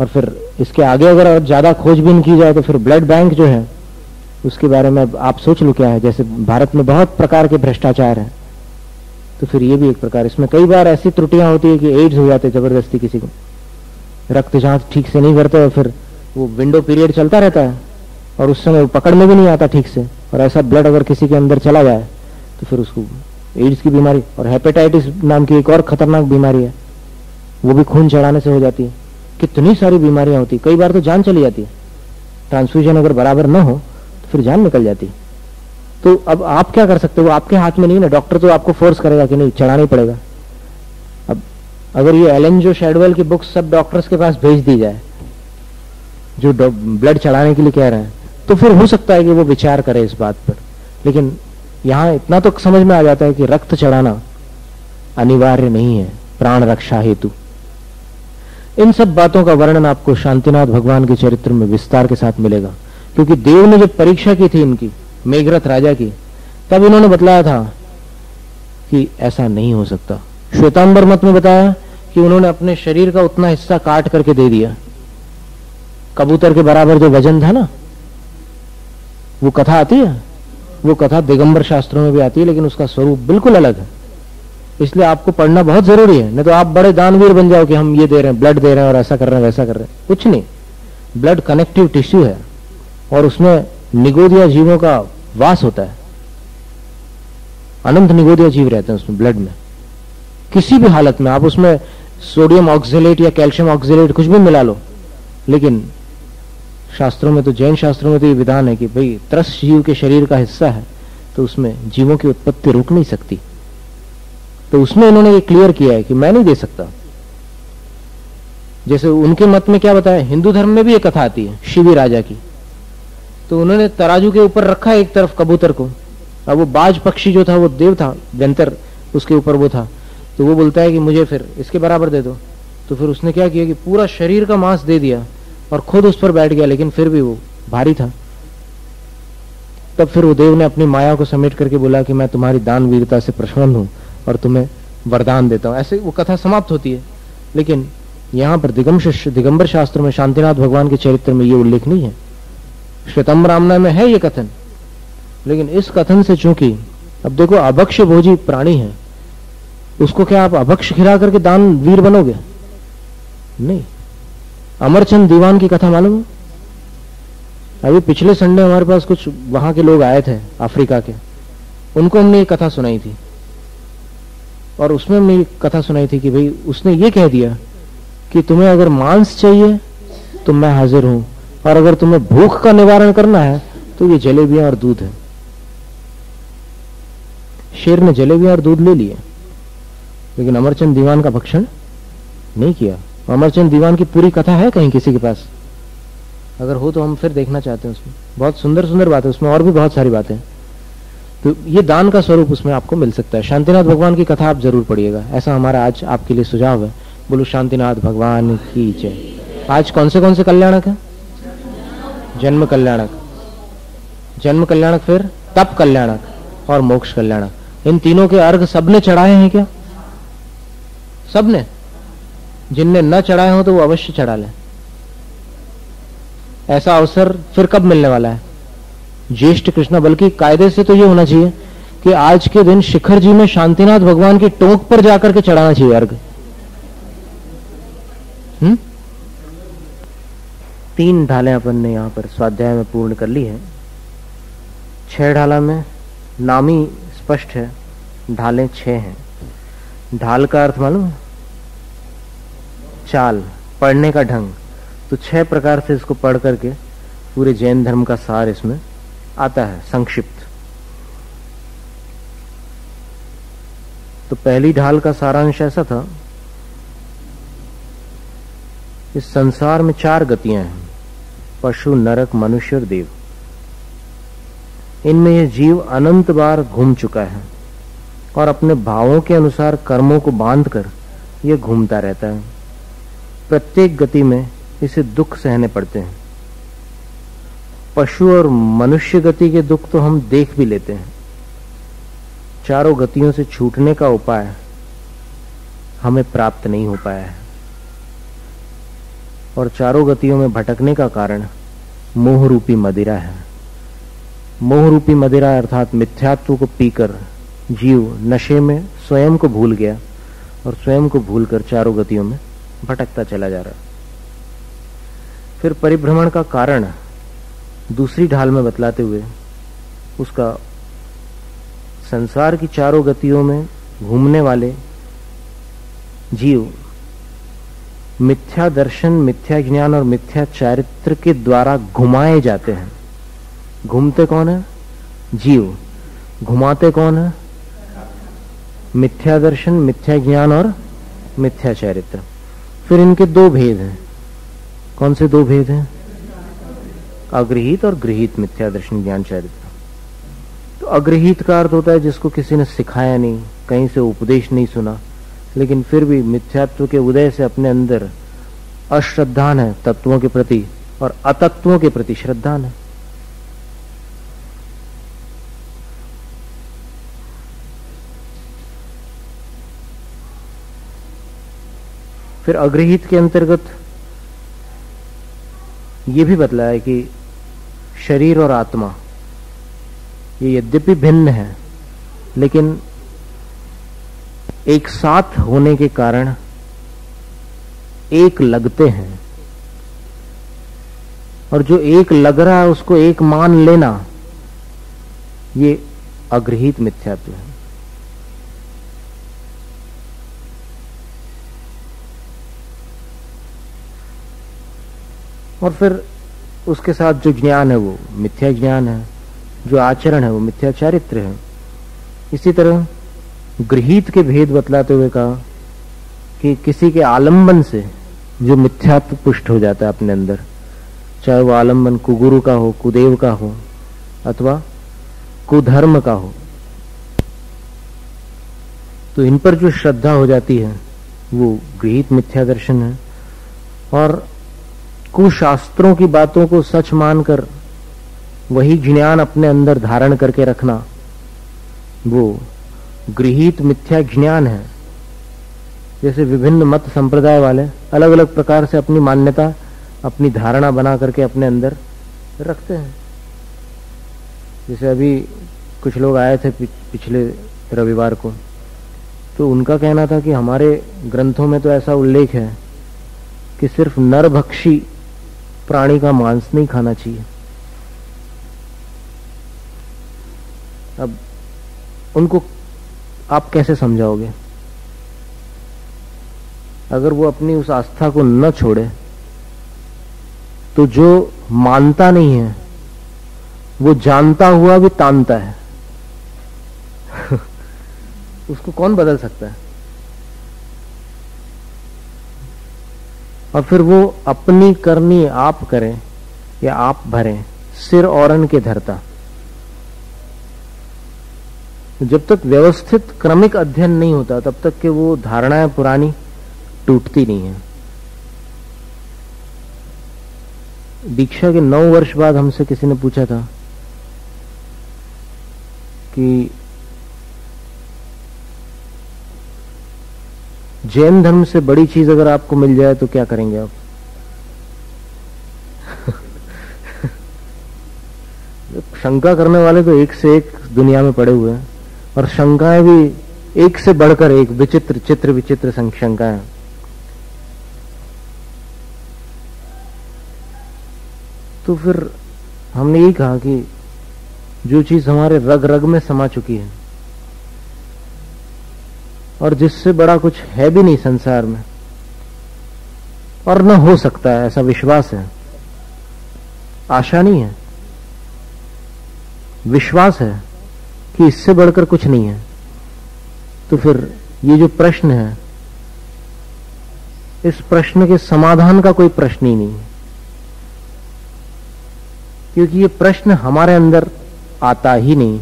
और फिर इसके आगे अगर और ज्यादा खोजबीन की जाए तो फिर ब्लड बैंक जो है उसके बारे में आप सोच लो क्या है। जैसे भारत में बहुत प्रकार के भ्रष्टाचार है, तो फिर ये भी एक प्रकार। इसमें कई बार ऐसी त्रुटियां होती है कि एड्स हो जाते जबरदस्ती, किसी को रक्त जांच ठीक से नहीं करते और फिर वो विंडो पीरियड चलता रहता है और उस समय पकड़ में भी नहीं आता ठीक से, और ऐसा ब्लड अगर किसी के अंदर चला जाए तो फिर उसको एड्स की बीमारी। और हेपेटाइटिस नाम की एक और खतरनाक बीमारी है, वो भी खून चढ़ाने से हो जाती है। कितनी सारी बीमारियां होती, कई बार तो जान चली जाती है। ट्रांसफ्यूजन अगर बराबर न हो तो फिर जान निकल जाती। तो अब आप क्या कर सकते हो, आपके हाथ में नहीं ना। डॉक्टर तो आपको फोर्स करेगा कि नहीं चढ़ाना ही पड़ेगा। अब अगर ये एलन जो शेडवेल की बुक्स सब डॉक्टर्स के पास भेज दी जाए जो ब्लड चढ़ाने के लिए कह रहे हैं, तो फिर हो सकता है कि वो विचार करे इस बात पर। लेकिन यहां इतना तो समझ में आ जाता है कि रक्त चढ़ाना अनिवार्य नहीं है प्राण रक्षा हेतु। इन सब बातों का वर्णन आपको शांतिनाथ भगवान के चरित्र में विस्तार के साथ मिलेगा, क्योंकि देव ने जब परीक्षा की थी इनकी, मेघरथ राजा की, तब इन्होंने बतलाया था कि ऐसा नहीं हो सकता। श्वेतांबर मत में बताया कि उन्होंने अपने शरीर का उतना हिस्सा काट करके दे दिया, कबूतर के बराबर जो वजन था ना। वो कथा आती है, वो कथा दिगंबर शास्त्रों में भी आती है, लेकिन उसका स्वरूप बिल्कुल अलग है। इसलिए आपको पढ़ना बहुत जरूरी है, नहीं तो आप बड़े दानवीर बन जाओ कि हम ये दे रहे हैं, ब्लड दे रहे हैं और ऐसा कर रहे हैं वैसा कर रहे हैं। कुछ नहीं, ब्लड कनेक्टिव टिश्यू है और उसमें निगोदिया जीवों का वास होता है। अनंत निगोदिया जीव रहते हैं उसमें, ब्लड में। किसी भी हालत में आप उसमें सोडियम ऑक्जेलेट या कैल्शियम ऑक्जेलेट कुछ भी मिला लो, लेकिन शास्त्रों में तो, जैन शास्त्रों में तो ये विधान है कि भाई त्रस्त जीव के शरीर का हिस्सा है तो उसमें जीवों की उत्पत्ति रुक नहीं सकती। तो उसमें इन्होंने ये क्लियर किया है कि मैं नहीं दे सकता। जैसे उनके मत में क्या बताया, हिंदू धर्म में भी ये कथा आती है शिवी राजा की। तो उन्होंने तराजू के ऊपर रखा एक तरफ कबूतर को, अब वो बाज पक्षी जो था वो देव था, व्यंतर उसके ऊपर वो था। तो वो बोलता है कि मुझे फिर इसके बराबर दे दो। तो फिर उसने क्या किया कि पूरा शरीर का मांस दे दिया और खुद उस पर बैठ गया, लेकिन फिर भी वो भारी था। तब फिर वो देव ने अपनी माया को समेट करके बोला कि मैं तुम्हारी दान वीरता से प्रसन्न हूं और तुम्हें वरदान देता हूं। ऐसे वो कथा समाप्त होती है। लेकिन यहां पर दिगंबर शास्त्र में शांतिनाथ भगवान के चरित्र में ये उल्लेख नहीं है। श्वेतांबरामना में है ये कथन, लेकिन इस कथन से चूंकि अब देखो अभक्ष भोजी प्राणी है, उसको क्या आप अभक्ष खिला करके दान वीर बनोगे? नहीं। अमरचंद दीवान की कथा मालूम है? अभी पिछले संडे हमारे पास कुछ वहां के लोग आए थे अफ्रीका के, उनको हमने ये कथा सुनाई थी। और उसमें हमने ये कथा सुनाई थी कि भाई उसने ये कह दिया कि तुम्हें अगर मांस चाहिए तो मैं हाजिर हूं, और अगर तुम्हें भूख का निवारण करना है तो ये जलेबियां और दूध है। शेर ने जलेबियां और दूध ले लिए, लेकिन अमरचंद दीवान का भक्षण नहीं किया। अमरचंद दीवान की पूरी कथा है कहीं किसी के पास? अगर हो तो हम फिर देखना चाहते हैं। उसमें बहुत सुंदर सुंदर बातें, उसमें और भी बहुत सारी बातें। तो ये दान का स्वरूप उसमें आपको मिल सकता है। शांतिनाथ भगवान की कथा आप जरूर पढ़िएगा, ऐसा हमारा आज आपके लिए सुझाव है। बोलो शांतिनाथ भगवान की जय। आज कौन से कल्याणक है? जन्म कल्याणक, जन्म कल्याणक, फिर तप कल्याणक और मोक्ष कल्याणक। इन तीनों के अर्घ सबने चढ़ाए हैं क्या? सबने? जिनने न चढ़ाए हो तो वो अवश्य चढ़ा लें। ऐसा अवसर फिर कब मिलने वाला है? ज्येष्ठ कृष्णा। बल्कि कायदे से तो ये होना चाहिए कि आज के दिन शिखर जी में शांतिनाथ भगवान की टोक पर जाकर के चढ़ाना चाहिए अर्घ। 3 ढालें अपन ने यहां पर स्वाध्याय में पूर्ण कर ली है। 6 ढाला में नामी स्पष्ट है, ढालें 6 हैं। ढाल का अर्थ मालूम है? चाल, पढ़ने का ढंग। तो 6 प्रकार से इसको पढ़ करके पूरे जैन धर्म का सार इसमें आता है संक्षिप्त। तो पहली ढाल का सारांश ऐसा था, इस संसार में 4 गतियां हैं, पशु, नरक, मनुष्य और देव। इनमें यह जीव अनंत बार घूम चुका है और अपने भावों के अनुसार कर्मों को बांधकर यह घूमता रहता है। प्रत्येक गति में इसे दुख सहने पड़ते हैं। पशु और मनुष्य गति के दुख तो हम देख भी लेते हैं। चारों गतियों से छूटने का उपाय हमें प्राप्त नहीं हो पाया है। और चारों गतियों में भटकने का कारण मोह रूपी मदिरा है। मोह रूपी मदिरा अर्थात मिथ्यात्व को पीकर जीव नशे में स्वयं को भूल गया और स्वयं को भूलकर चारों गतियों में भटकता चला जा रहा है। फिर परिभ्रमण का कारण दूसरी ढाल में बतलाते हुए उसका संसार की चारों गतियों में घूमने वाले जीव मिथ्या दर्शन, मिथ्या ज्ञान और मिथ्या चारित्र के द्वारा घुमाए जाते हैं। घूमते कौन है? जीव। घुमाते कौन है? मिथ्या दर्शन, मिथ्या ज्ञान और मिथ्या चारित्र। फिर इनके दो भेद हैं। कौन से दो भेद हैं? अगृहीत और गृहीत मिथ्या दर्शन, ज्ञान, चारित्र। तो अगृहीत का अर्थ होता है जिसको किसी ने सिखाया नहीं, कहीं से उपदेश नहीं सुना, लेकिन फिर भी मिथ्यात्व के उदय से अपने अंदर अश्रद्धान है तत्वों के प्रति और अतत्वों के प्रति श्रद्धान है। फिर अगृहीत के अंतर्गत ये भी बतलाया है कि शरीर और आत्मा ये यद्यपि भिन्न है लेकिन एक साथ होने के कारण एक लगते हैं, और जो एक लग रहा है उसको एक मान लेना ये अगृहीत मिथ्यात्व है। और फिर उसके साथ जो ज्ञान है वो मिथ्या ज्ञान है, जो आचरण है वो मिथ्या चारित्र है। इसी तरह गृहीत के भेद बतलाते हुए कहा कि किसी के आलंबन से जो मिथ्यात्व पुष्ट हो जाता है अपने अंदर, चाहे वो आलंबन कुगुरु का हो, कुदेव का हो अथवा कुधर्म का हो, तो इन पर जो श्रद्धा हो जाती है वो गृहीत मिथ्या दर्शन है। और कुशास्त्रों की बातों को सच मानकर वही ज्ञान अपने अंदर धारण करके रखना वो गृहीत मिथ्या ज्ञान है। जैसे विभिन्न मत संप्रदाय वाले अलग अलग प्रकार से अपनी मान्यता, अपनी धारणा बना करके अपने अंदर रखते हैं। जैसे अभी कुछ लोग आए थे पिछले रविवार को, तो उनका कहना था कि हमारे ग्रंथों में तो ऐसा उल्लेख है कि सिर्फ नरभक्षी प्राणी का मांस नहीं खाना चाहिए। अब उनको आप कैसे समझाओगे? अगर वो अपनी उस आस्था को न छोड़े तो जो मानता नहीं है वो जानता हुआ भी तानता है। उसको कौन बदल सकता है? और फिर वो अपनी करनी आप करें या आप भरें, सिर औरन के धरता। जब तक व्यवस्थित क्रमिक अध्ययन नहीं होता तब तक के वो धारणाएं पुरानी टूटती नहीं है। दीक्षा के 9 वर्ष बाद हमसे किसी ने पूछा था कि जैन धर्म से बड़ी चीज अगर आपको मिल जाए तो क्या करेंगे आप? शंका करने वाले तो एक से एक दुनिया में पड़े हुए हैं, और शंकाएं भी एक से बढ़कर एक, विचित्र चित्र विचित्र शंकाएं। तो फिर हमने यही कहा कि जो चीज हमारे रग रग में समा चुकी है और जिससे बड़ा कुछ है भी नहीं संसार में और न हो सकता है, ऐसा विश्वास है, आशा नहीं है, विश्वास है कि इससे बढ़कर कुछ नहीं है, तो फिर ये जो प्रश्न है इस प्रश्न के समाधान का कोई प्रश्न ही नहीं है, क्योंकि ये प्रश्न हमारे अंदर आता ही नहीं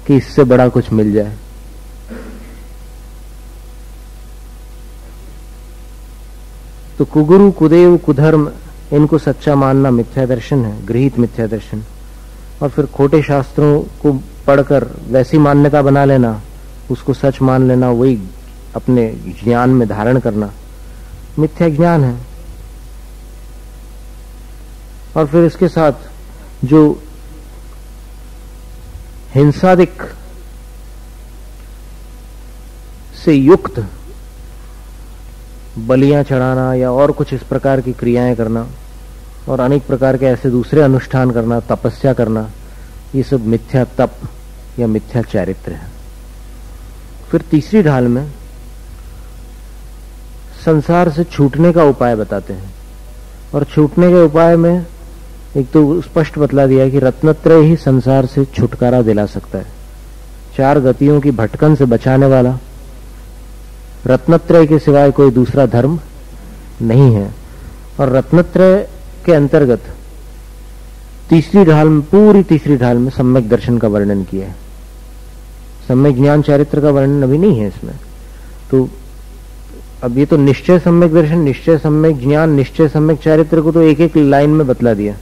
कि इससे बड़ा कुछ मिल जाए। तो कुगुरु, कुदेव, कुधर्म, इनको सच्चा मानना मिथ्या दर्शन है, गृहीत मिथ्या दर्शन। और फिर खोटे शास्त्रों को पढ़कर वैसी मान्यता बना लेना, उसको सच मान लेना, वही अपने ज्ञान में धारण करना, मिथ्या ज्ञान है। और फिर इसके साथ जो हिंसादिक से युक्त बलियां चढ़ाना या और कुछ इस प्रकार की क्रियाएं करना और अनेक प्रकार के ऐसे दूसरे अनुष्ठान करना, तपस्या करना, ये सब मिथ्या तप या मिथ्या चारित्र है। फिर तीसरी ढाल में संसार से छूटने का उपाय बताते हैं, और छूटने के उपाय में एक तो स्पष्ट बतला दिया कि रत्नत्रय ही संसार से छुटकारा दिला सकता है। 4 गतियों की भटकन से बचाने वाला रत्नत्रय के सिवाय कोई दूसरा धर्म नहीं है। और रत्नत्रय के अंतर्गत तीसरी ढाल में, पूरी तीसरी ढाल में सम्यक दर्शन का वर्णन किया है। सम्यक ज्ञान चारित्र का वर्णन अभी नहीं है इसमें। तो अब ये तो निश्चय सम्यक दर्शन, निश्चय सम्यक ज्ञान, निश्चय सम्यक चारित्र को तो एक एक लाइन में बतला दिया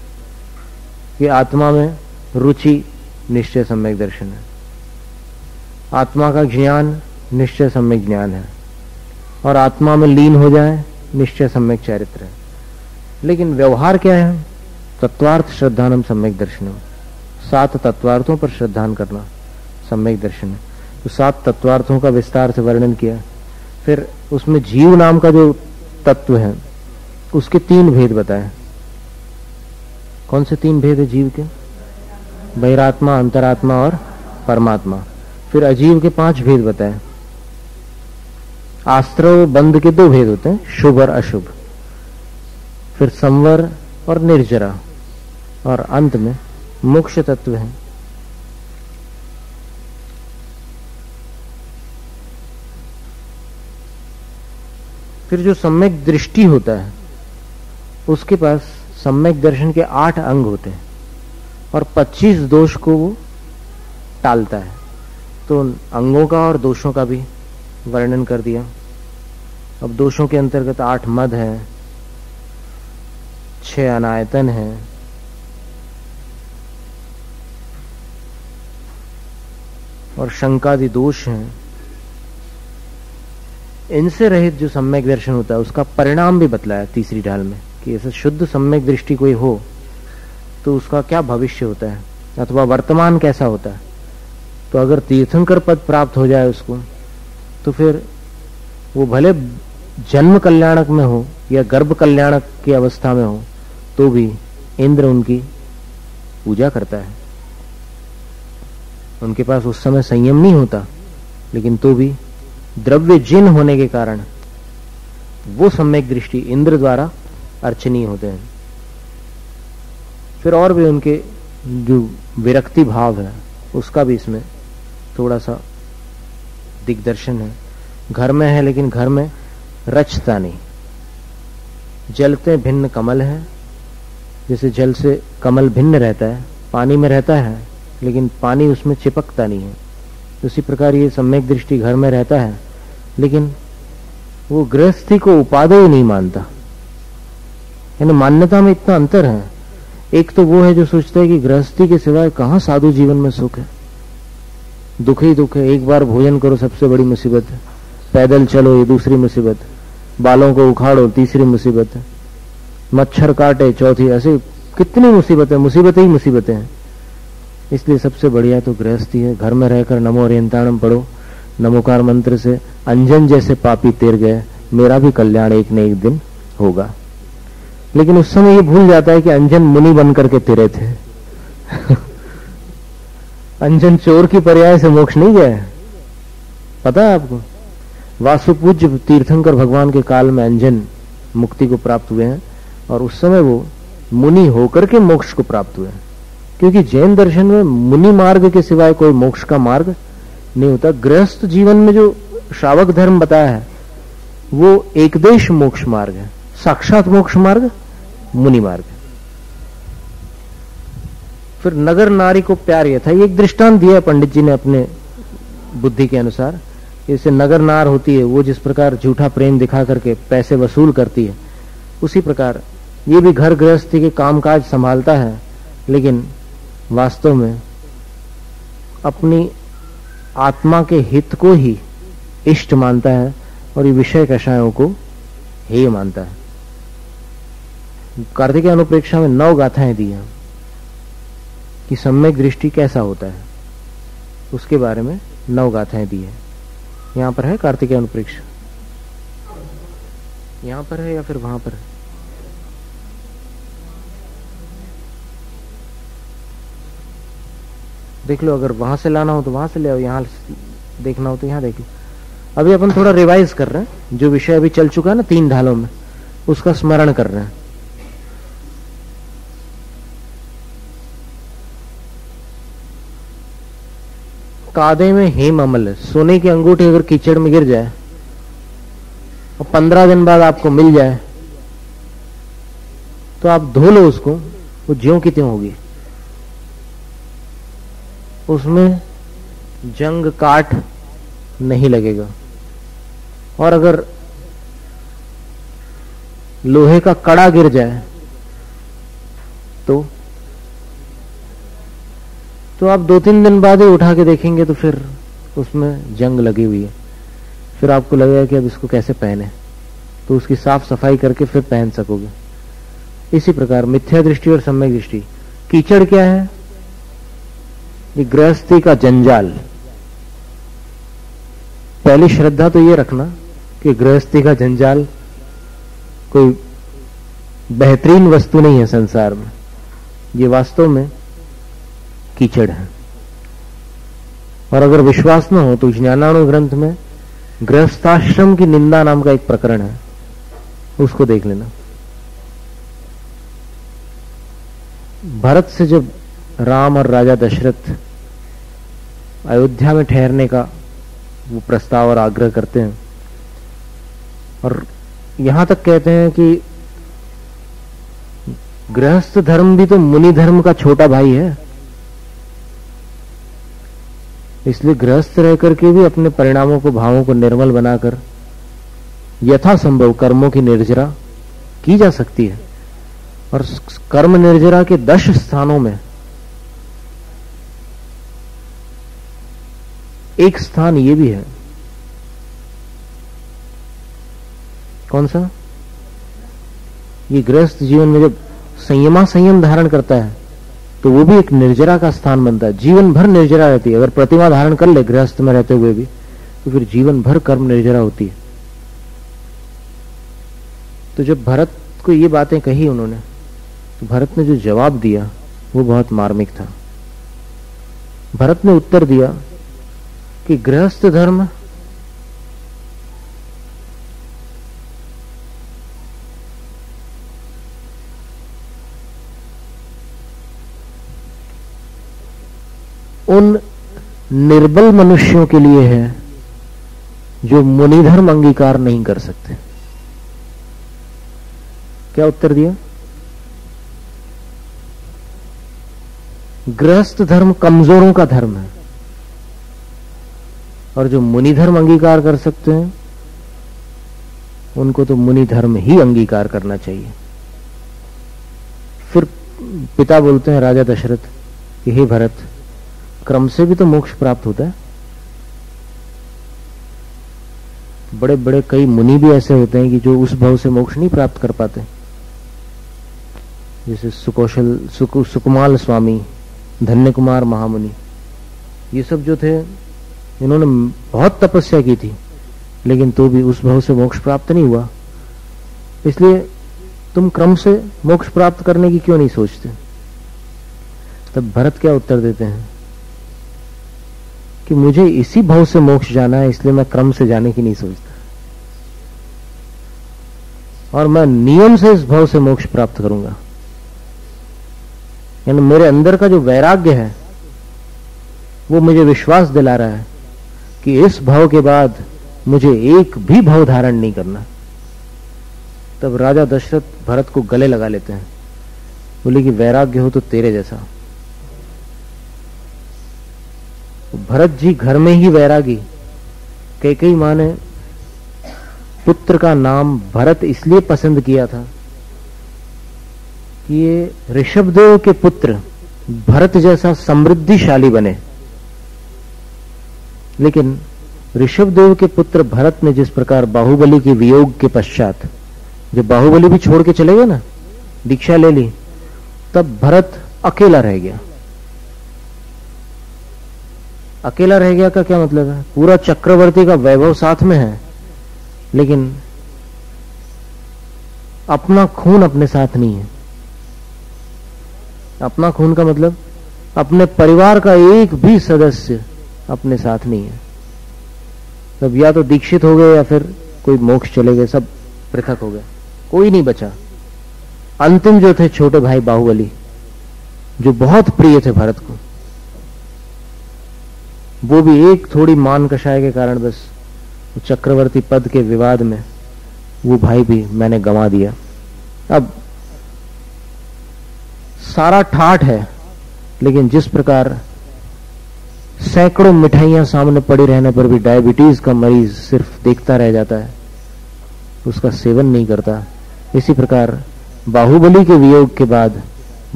कि आत्मा में रुचि निश्चय सम्यक दर्शन है, आत्मा का ज्ञान निश्चय सम्यक ज्ञान है, और आत्मा में लीन हो जाए निश्चय सम्यक चारित्र है। लेकिन व्यवहार क्या है? तत्वार्थ श्रद्धानम सम्यक दर्शनम, 7 तत्वार्थों पर श्रद्धान करना सम्यक दर्शन है। तो 7 तत्वार्थों का विस्तार से वर्णन किया। फिर उसमें जीव नाम का जो तत्व है उसके 3 भेद बताए। कौन से 3 भेद है जीव के? बहिरात्मा, अंतरात्मा और परमात्मा। फिर अजीव के 5 भेद बताए। आश्रव बंध के 2 भेद होते हैं, शुभ और अशुभ। फिर संवर और निर्जरा, और अंत में मोक्ष तत्व है। फिर जो सम्यक दृष्टि होता है उसके पास सम्यक दर्शन के 8 अंग होते हैं और 25 दोष को वो टालता है। तो अंगों का और दोषों का भी वर्णन कर दिया। अब दोषों के अंतर्गत 8 मद है, 6 अनायतन है, और शंकादि दोष हैं। इनसे रहित जो सम्यक दर्शन होता है उसका परिणाम भी बतलाया तीसरी ढाल में कि ऐसे शुद्ध सम्यक दृष्टि कोई हो तो उसका क्या भविष्य होता है अथवा वर्तमान कैसा होता है। तो अगर तीर्थंकर पद प्राप्त हो जाए उसको, तो फिर वो भले जन्म कल्याणक में हो या गर्भ कल्याणक की अवस्था में हो तो भी इंद्र उनकी पूजा करता है। उनके पास उस समय संयम नहीं होता, लेकिन तो भी द्रव्य जिन होने के कारण वो सम्यक दृष्टि इंद्र द्वारा अर्चनीय होते हैं। फिर और भी उनके जो विरक्ति भाव है उसका भी इसमें थोड़ा सा दिग्दर्शन है। घर में है लेकिन घर में रचता नहीं। जलते भिन्न कमल है, जैसे जल से कमल भिन्न रहता है, पानी में रहता है लेकिन पानी उसमें चिपकता नहीं है, उसी प्रकार ये सम्यक दृष्टि घर में रहता है लेकिन वो गृहस्थी को उपादेय नहीं मानता। यानी मान्यता में इतना अंतर है। एक तो वो है जो सोचता है कि गृहस्थी के सिवाय कहां साधु जीवन में सुख है, दुख ही दुख है। एक बार भोजन करो सबसे बड़ी मुसीबत है, पैदल चलो ये दूसरी मुसीबत, बालों को उखाड़ो तीसरी मुसीबत है, मच्छर काटे चौथी, ऐसे कितनी मुसीबतें, मुसीबतें ही मुसीबतें हैं। इसलिए सबसे बढ़िया तो गृहस्थी है। घर में रहकर नमो ओरियंताणम पढ़ो, नमोकार मंत्र से अंजन जैसे पापी तेर गए, मेरा भी कल्याण एक न एक दिन होगा। लेकिन उस समय ये भूल जाता है कि अंजन मुनि बन करके तेरे थे। अंजन चोर की पर्याय से मोक्ष नहीं गया, पता है आपको? वासुपूज्य तीर्थंकर भगवान के काल में अंजन मुक्ति को प्राप्त हुए हैं और उस समय वो मुनि होकर के मोक्ष को प्राप्त हुए हैं। क्योंकि जैन दर्शन में मुनि मार्ग के सिवाय कोई मोक्ष का मार्ग नहीं होता। गृहस्थ जीवन में जो श्रावक धर्म बताया है वो एकदेश मोक्ष मार्ग है, साक्षात मोक्ष मार्ग मुनि मार्ग है। फिर नगर नारी को प्यार यह था, ये एक दृष्टांत दिया पंडित जी ने अपने बुद्धि के अनुसार। जैसे नगर नार होती है वो जिस प्रकार झूठा प्रेम दिखा करके पैसे वसूल करती है, उसी प्रकार ये भी घर गृहस्थी के कामकाज संभालता है लेकिन वास्तव में अपनी आत्मा के हित को ही इष्ट मानता है और ये विषय कषायों को हेय मानता है। कार्तिकेय अनुप्रेक्षा में 9 गाथाएं दी हैं कि सम्यक दृष्टि कैसा होता है, उसके बारे में 9 गाथाएं दी है। यहां पर है कार्तिकेय अनुप्रेक्षा, यहां पर है या फिर वहां पर है? देख लो, अगर वहां से लाना हो तो वहां से ले आओ, यहां देखना हो तो यहां देख लो। अभी अपन थोड़ा रिवाइज कर रहे हैं, जो विषय अभी चल चुका है ना 3 ढालों में, उसका स्मरण कर रहे हैं। कादे में हेम अमल है, सोने की अंगूठी अगर कीचड़ में गिर जाए और 15 दिन बाद आपको मिल जाए तो आप धो लो उसको, वो ज्यों की त्यों होगी। उसमें जंग काट नहीं लगेगा। और अगर लोहे का कड़ा गिर जाए तो आप 2-3 दिन बाद ही उठा के देखेंगे तो फिर उसमें जंग लगी हुई है। फिर आपको लगेगा कि अब इसको कैसे पहने, तो उसकी साफ सफाई करके फिर पहन सकोगे। इसी प्रकार मिथ्या दृष्टि और सम्यक दृष्टि। कीचड़ क्या है? ये गृहस्थी का जंजाल। पहली श्रद्धा तो ये रखना कि गृहस्थी का जंजाल कोई बेहतरीन वस्तु नहीं है संसार में, ये वास्तव में कीचड़ है। और अगर विश्वास न हो तो ज्ञानाणु ग्रंथ में गृहस्थाश्रम की निंदा नाम का एक प्रकरण है, उसको देख लेना। भरत से जब राम और राजा दशरथ अयोध्या में ठहरने का वो प्रस्ताव और आग्रह करते हैं, और यहां तक कहते हैं कि गृहस्थ धर्म भी तो मुनि धर्म का छोटा भाई है, इसलिए गृहस्थ रह करके भी अपने परिणामों को, भावों को निर्मल बनाकर यथासंभव कर्मों की निर्जरा की जा सकती है। और कर्म निर्जरा के 10 स्थानों में एक स्थान ये भी है। कौन सा? ये गृहस्थ जीवन में जब संयम धारण करता है तो वो भी एक निर्जरा का स्थान बनता है। जीवन भर निर्जरा रहती है। अगर प्रतिमा धारण कर ले गृहस्थ में रहते हुए भी तो फिर जीवन भर कर्म निर्जरा होती है। तो जब भरत को ये बातें कही उन्होंने, तो भरत ने जो जवाब दिया वो बहुत मार्मिक था। भरत ने उत्तर दिया कि गृहस्थ धर्म उन निर्बल मनुष्यों के लिए है जो मुनि धर्म अंगीकार नहीं कर सकते। क्या उत्तर दिया? गृहस्थ धर्म कमजोरों का धर्म है और जो मुनि धर्म अंगीकार कर सकते हैं उनको तो मुनि धर्म ही अंगीकार करना चाहिए। फिर पिता बोलते हैं राजा दशरथ कि हे भरत, क्रम से भी तो मोक्ष प्राप्त होता है। बड़े बड़े कई मुनि भी ऐसे होते हैं कि जो उस भाव से मोक्ष नहीं प्राप्त कर पाते, जैसे सुकुमाल स्वामी, धन्य कुमार महामुनि, ये सब जो थे इन्होंने बहुत तपस्या की थी लेकिन तो भी उस भाव से मोक्ष प्राप्त नहीं हुआ। इसलिए तुम क्रम से मोक्ष प्राप्त करने की क्यों नहीं सोचते? तब भरत क्या उत्तर देते हैं कि मुझे इसी भाव से मोक्ष जाना है, इसलिए मैं क्रम से जाने की नहीं सोचता और मैं नियम से इस भाव से मोक्ष प्राप्त करूंगा। यानी मेरे अंदर का जो वैराग्य है वो मुझे विश्वास दिला रहा है कि इस भाव के बाद मुझे एक भी भाव धारण नहीं करना। तब राजा दशरथ भरत को गले लगा लेते हैं, बोले कि वैराग्य हो तो तेरे जैसा। भरत जी घर में ही वैरागी। कैकेयी मां ने पुत्र का नाम भरत इसलिए पसंद किया था कि ये ऋषभदेव के पुत्र भरत जैसा समृद्धिशाली बने। लेकिन ऋषभदेव के पुत्र भरत ने जिस प्रकार बाहुबली के वियोग के पश्चात, जब बाहुबली भी छोड़ के चले गए ना, दीक्षा ले ली, तब भरत अकेला रह गया। अकेला रह गया का क्या मतलब है? पूरा चक्रवर्ती का वैभव साथ में है, लेकिन अपना खून अपने साथ नहीं है। अपना खून का मतलब अपने परिवार का एक भी सदस्य अपने साथ नहीं है। तब या तो दीक्षित हो गए या फिर कोई मोक्ष चले गए, सब पृथक हो गए, कोई नहीं बचा। अंतिम जो थे छोटे भाई बाहुबली, जो बहुत प्रिय थे भरत को, वो भी एक थोड़ी मान कषाय के कारण बस चक्रवर्ती पद के विवाद में वो भाई भी मैंने गंवा दिया। अब सारा ठाठ है, लेकिन जिस प्रकार सैकड़ों मिठाइयां सामने पड़ी रहने पर भी डायबिटीज का मरीज सिर्फ देखता रह जाता है, उसका सेवन नहीं करता, इसी प्रकार बाहुबली के वियोग के बाद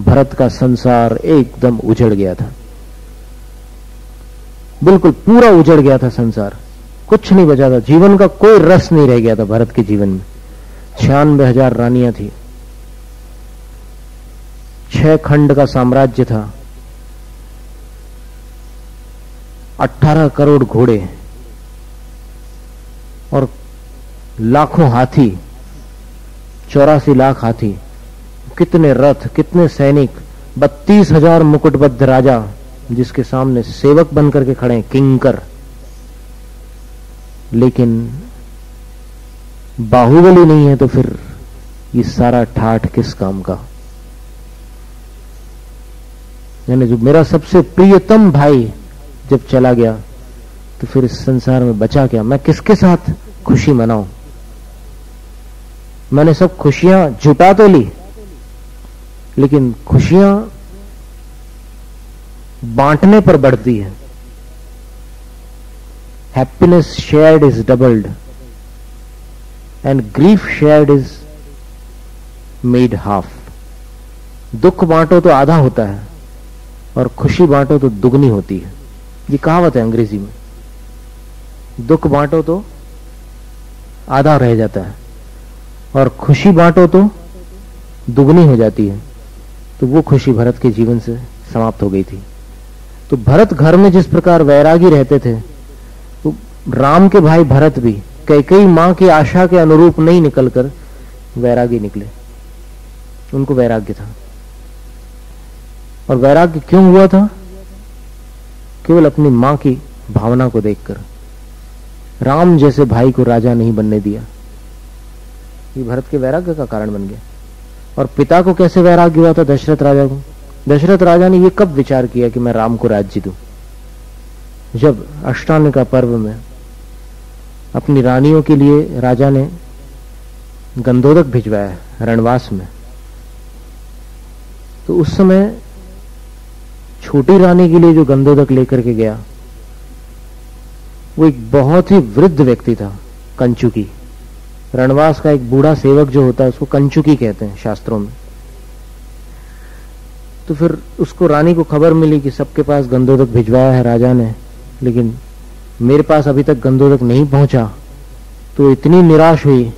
भरत का संसार एकदम उजड़ गया था। बिल्कुल पूरा उजड़ गया था संसार, कुछ नहीं बचा था, जीवन का कोई रस नहीं रह गया था भरत के जीवन में। 96,000 रानियां थी, 6 खंड का साम्राज्य था, 18 करोड़ घोड़े और लाखों हाथी, 84 लाख हाथी, कितने रथ, कितने सैनिक, 32,000 मुकुटबद्ध राजा जिसके सामने सेवक बनकर के खड़े हैं, किंकर। लेकिन बाहुबली नहीं है तो फिर ये सारा ठाठ किस काम का? यानी जो मेरा सबसे प्रियतम भाई जब चला गया तो फिर इस संसार में बचा क्या? मैं किसके साथ खुशी मनाऊं? मैंने सब खुशियां जुटा तो ली, लेकिन खुशियां बांटने पर बढ़ती है। Happiness shared is doubled and grief shared is made half. दुख बांटो तो आधा होता है और खुशी बांटो तो दुगनी होती है। ये कहावत है अंग्रेजी में। दुख बांटो तो आधा रह जाता है और खुशी बांटो तो दुगनी हो जाती है। तो वो खुशी भरत के जीवन से समाप्त हो गई थी। तो भरत घर में जिस प्रकार वैरागी रहते थे, तो राम के भाई भरत भी कई मां की आशा के अनुरूप नहीं निकलकर वैरागी निकले। उनको वैराग्य था। और वैराग्य क्यों हुआ था? केवल अपनी मां की भावना को देखकर। राम जैसे भाई को राजा नहीं बनने दिया, ये भरत के वैराग्य का कारण बन गया। और पिता को कैसे वैराग्य हुआ था? दशरथ राजा को। दशरथ राजा ने ये कब विचार किया कि मैं राम को राज्य दूं? जब अष्टावक्र पर्व में अपनी रानियों के लिए राजा ने गंधोदक भिजवाया रणवास में, तो उस समय छोटी रानी के लिए जो गंधोदक लेकर के गया, वो एक बहुत ही वृद्ध व्यक्ति था, कंचुकी। रणवास का एक बूढ़ा सेवक जो होता है उसको कंचुकी कहते हैं शास्त्रों में। तो फिर उसको रानी को खबर मिली कि सबके पास गंधोदक भिजवाया है राजा ने, लेकिन मेरे पास अभी तक गंधोदक नहीं पहुंचा। तो इतनी निराश हुई,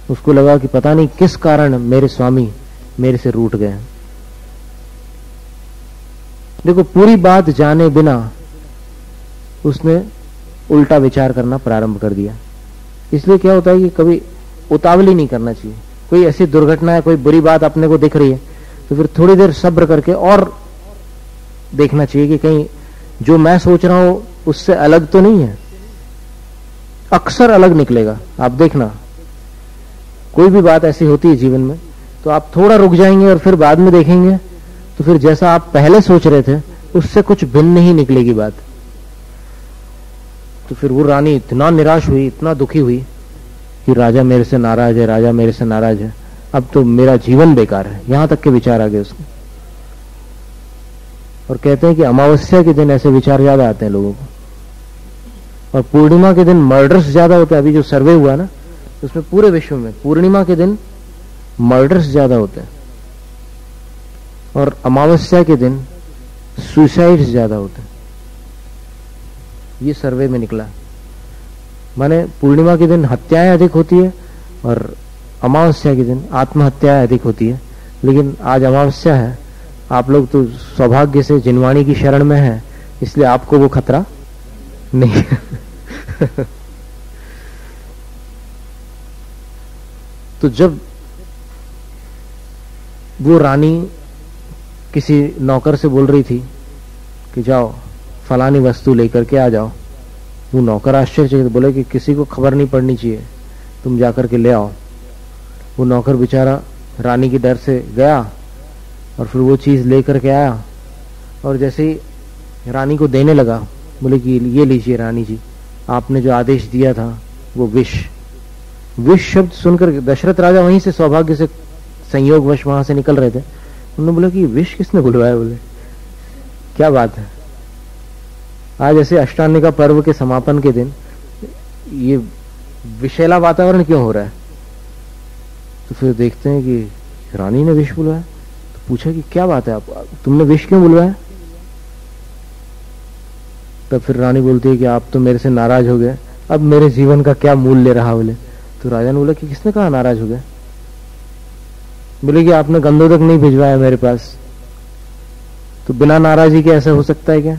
उसको लगा कि पता नहीं किस कारण मेरे स्वामी मेरे से रूठ गए। देखो, पूरी बात जाने बिना उसने उल्टा विचार करना प्रारंभ कर दिया। इसलिए क्या होता है कि कभी उतावली नहीं करना चाहिए। कोई ऐसी दुर्घटना है, कोई बुरी बात अपने को दिख रही है, तो फिर थोड़ी देर सब्र करके और देखना चाहिए कि कहीं जो मैं सोच रहा हूं उससे अलग तो नहीं है। अक्सर अलग निकलेगा। आप देखना, कोई भी बात ऐसी होती है जीवन में, तो आप थोड़ा रुक जाएंगे और फिर बाद में देखेंगे तो फिर जैसा आप पहले सोच रहे थे उससे कुछ भिन्न ही निकलेगी बात। तो फिर वो रानी इतना निराश हुई, इतना दुखी हुई कि राजा मेरे से नाराज है, राजा मेरे से नाराज है, अब तो मेरा जीवन बेकार है, यहां तक के विचार आ गए उसके। और कहते हैं कि अमावस्या के दिन ऐसे विचार ज्यादा आते हैं लोगों को, और पूर्णिमा के दिन मर्डर्स ज्यादा होते हैं। अभी जो सर्वे हुआ ना, उसमें पूरे विश्व में पूर्णिमा के दिन मर्डर्स ज्यादा होते हैं और अमावस्या के दिन सुसाइड्स ज्यादा होते हैं। ये सर्वे में निकला। माने पूर्णिमा के दिन हत्याएं अधिक होती है और अमावस्या के दिन आत्महत्याएं अधिक होती है। लेकिन आज अमावस्या है, आप लोग तो सौभाग्य से जिनवाणी की शरण में हैं, इसलिए आपको वो खतरा नहीं। तो जब वो रानी किसी नौकर से बोल रही थी कि जाओ फलानी वस्तु लेकर के आ जाओ, वो नौकर आश्चर्यचकित बोले कि किसी को खबर नहीं पड़नी चाहिए, तुम जाकर के ले आओ। वो नौकर बेचारा रानी की डर से गया और फिर वो चीज लेकर के आया, और जैसे ही रानी को देने लगा बोले कि ये लीजिए रानी जी, आपने जो आदेश दिया था वो विष। विष शब्द सुनकर दशरथ राजा वहीं से सौभाग्य से संयोगवश वहां से निकल रहे थे। उन्होंने बोला कि विष किसने बुलवाया? बोले क्या बात है, आज ऐसे अष्टांगिका पर्व के समापन के दिन ये विषैला वातावरण क्यों हो रहा है? तो फिर देखते हैं कि रानी ने विष बुलवाया। तो पूछा कि क्या बात है, आप तुमने विष क्यों बुलवाया? तब फिर रानी बोलती है कि आप तो मेरे से नाराज हो गए, अब मेरे जीवन का क्या मूल्य रहा? बोले तो राजा ने बोला कि किसने कहा नाराज हो गए? बोले कि आपने गंधोदक नहीं भिजवाया मेरे पास, तो बिना नाराजी के ऐसा हो सकता है क्या?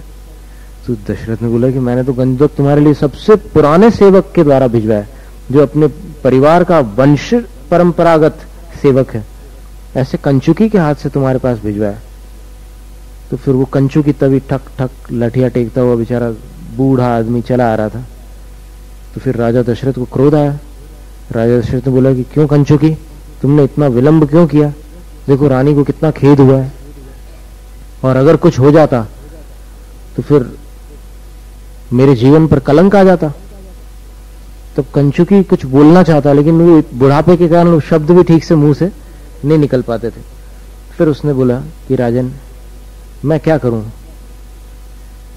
तो दशरथ ने बोला कि मैंने तो गंधोदक तुम्हारे लिए सबसे पुराने सेवक के द्वारा भिजवाया, जो अपने परिवार का वंश परंपरागत सेवक है, ऐसे कंचुकी के हाथ से तुम्हारे पास भिजवाया। तो फिर वो कंचुकी तभी ठक ठक लठिया टेकता हुआ बेचारा बूढ़ा आदमी चला आ रहा था। तो फिर राजा दशरथ को क्रोध आया। राजा दशरथ ने बोला कि क्यों कंचुकी, तुमने इतना विलंब क्यों किया? देखो रानी को कितना खेद हुआ है, और अगर कुछ हो जाता तो फिर मेरे जीवन पर कलंक आ जाता। तब कंचुकी कुछ बोलना चाहता, लेकिन वो बुढ़ापे के कारण वो शब्द भी ठीक से मुंह से नहीं निकल पाते थे। फिर उसने बोला कि राजन, मैं क्या करूं,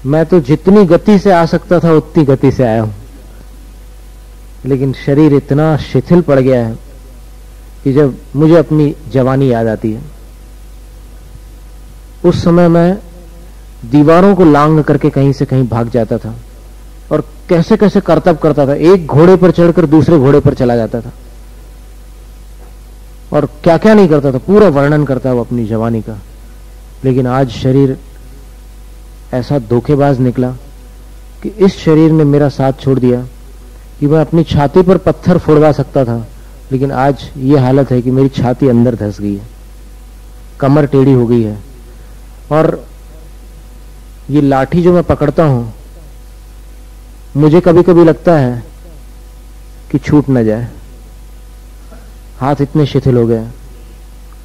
मैं तो जितनी गति से आ सकता था उतनी गति से आया हूं, लेकिन शरीर इतना शिथिल पड़ गया है कि जब मुझे अपनी जवानी याद आती है, उस समय मैं दीवारों को लांग करके कहीं से कहीं भाग जाता था और कैसे कैसे करतब करता था। एक घोड़े पर चढ़कर दूसरे घोड़े पर चला जाता था और क्या क्या नहीं करता था, पूरा वर्णन करता वो अपनी जवानी का। लेकिन आज शरीर ऐसा धोखेबाज निकला कि इस शरीर ने मेरा साथ छोड़ दिया कि मैं अपनी छाती पर पत्थर फोड़वा सकता था, लेकिन आज ये हालत है कि मेरी छाती अंदर धंस गई है, कमर टेढ़ी हो गई है, और ये लाठी जो मैं पकड़ता हूं मुझे कभी कभी लगता है कि छूट न जाए। हाथ इतने शिथिल हो गए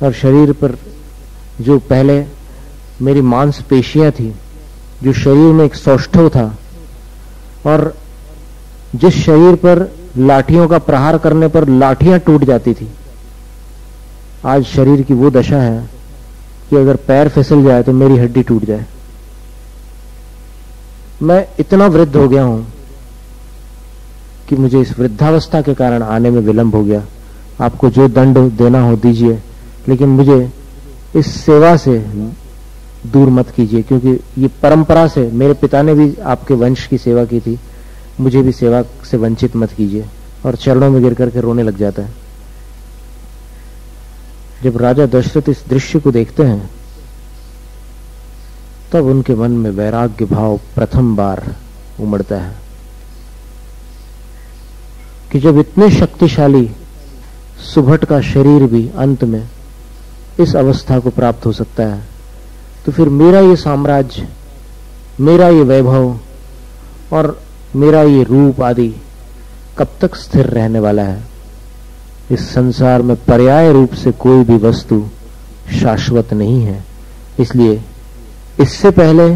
और शरीर पर जो पहले मेरी मांसपेशियां थी, जो शरीर में एक सौष्ठव था, और जिस शरीर पर लाठियों का प्रहार करने पर लाठियां टूट जाती थी, आज शरीर की वो दशा है कि अगर पैर फिसल जाए तो मेरी हड्डी टूट जाए। मैं इतना वृद्ध हो गया हूं कि मुझे इस वृद्धावस्था के कारण आने में विलंब हो गया। आपको जो दंड देना हो दीजिए, लेकिन मुझे इस सेवा से दूर मत कीजिए, क्योंकि ये परंपरा से मेरे पिता ने भी आपके वंश की सेवा की थी, मुझे भी सेवा से वंचित मत कीजिए। और चरणों में गिर करके रोने लग जाता है। जब राजा दशरथ इस दृश्य को देखते हैं तब उनके मन में वैराग्य भाव प्रथम बार उमड़ता है कि जब इतने शक्तिशाली सुभट का शरीर भी अंत में इस अवस्था को प्राप्त हो सकता है, तो फिर मेरा ये साम्राज्य, मेरा ये वैभव और मेरा ये रूप आदि कब तक स्थिर रहने वाला है? इस संसार में पर्याय रूप से कोई भी वस्तु शाश्वत नहीं है। इसलिए इससे पहले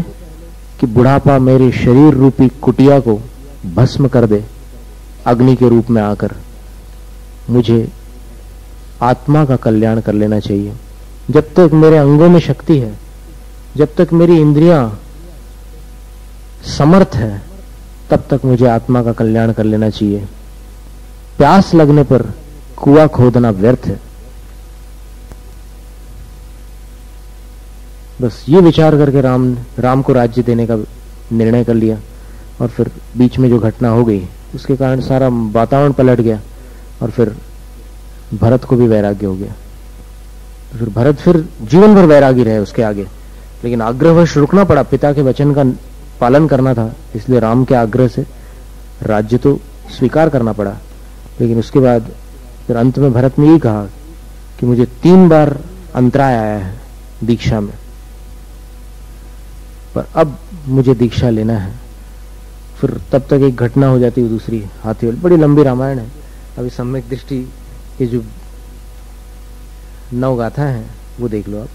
कि बुढ़ापा मेरे शरीर रूपी कुटिया को भस्म कर दे अग्नि के रूप में आकर, मुझे आत्मा का कल्याण कर लेना चाहिए। जब तक मेरे अंगों में शक्ति है, जब तक मेरी इंद्रियां समर्थ है, तब तक मुझे आत्मा का कल्याण कर लेना चाहिए। प्यास लगने पर कुआं खोदना व्यर्थ है। बस ये विचार करके राम को राज्य देने का निर्णय कर लिया, और फिर बीच में जो घटना हो गई उसके कारण सारा वातावरण पलट गया, और फिर भरत को भी वैराग्य हो गया। तो फिर भरत फिर जीवन भर वैरागी रहे उसके आगे, लेकिन आग्रहवश रुकना पड़ा, पिता के वचन का पालन करना था, इसलिए राम के आग्रह से राज्य तो स्वीकार करना पड़ा। लेकिन उसके बाद फिर अंत में भरत ने यही कहा कि मुझे 3 बार अंतराय आया है दीक्षा में, पर अब मुझे दीक्षा लेना है। फिर तब तक एक घटना हो जाती है दूसरी, हाथी वाली, बड़ी लंबी रामायण है। अभी सम्यक दृष्टि के जो 9 गाथा हैं वो देख लो आप।